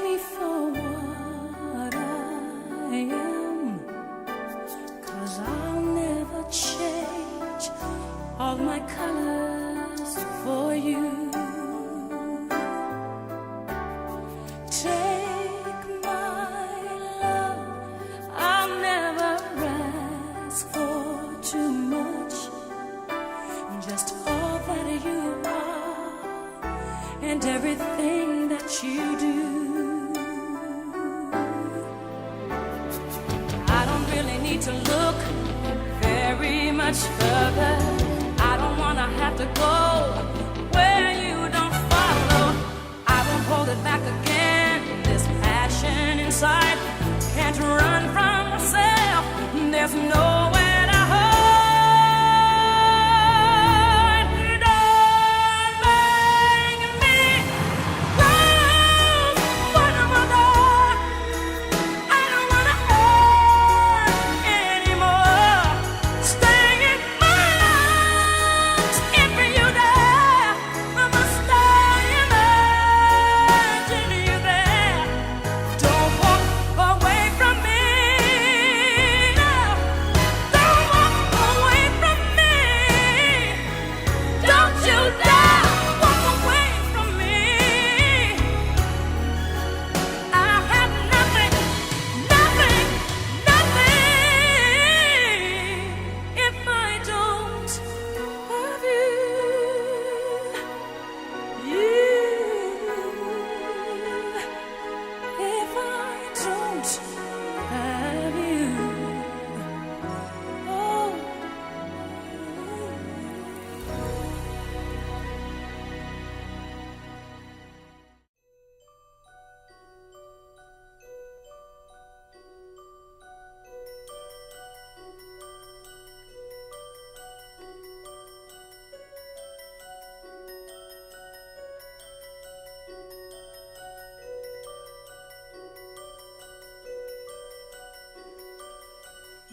me for what I am, 'cause I'll never change all my colors for you. Take my love, I'll never ask for too much, just all that you are and everything that you do. I don't really need to look very much further. I don't wanna have to go where you don't follow. I won't hold it back again. This passion inside can't run from myself. There's nowhere to hide. Don't make me close one more. I don't wanna hurt anymore. Stay in my arms if you dare. I'ma stay imagine you there. Don't walk away from me. No, don't walk away from me. Don't you dare walk away from me. I have nothing, nothing, nothing if I don't have you. If I don't have you. Oh.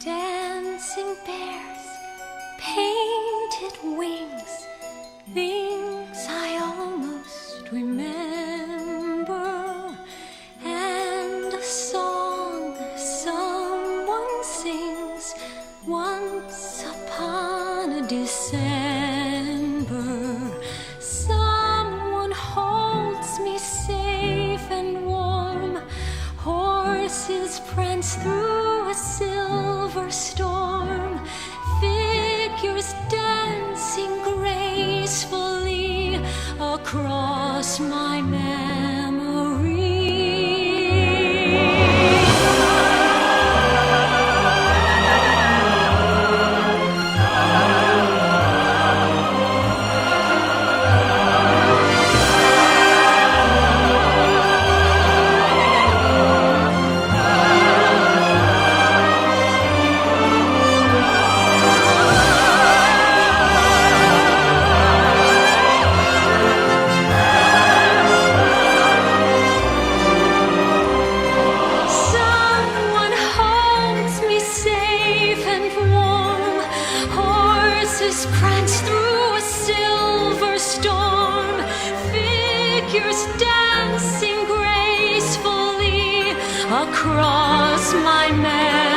Dancing bears, painted wings, things I almost remember, and a song someone sings once upon a December. Someone holds me safe and warm. Horses prance through a silver storm, figures dancing gracefully across my memory. Someone holds me safe and warm. Horses prance through a silver storm, figures dancing gracefully across my memory.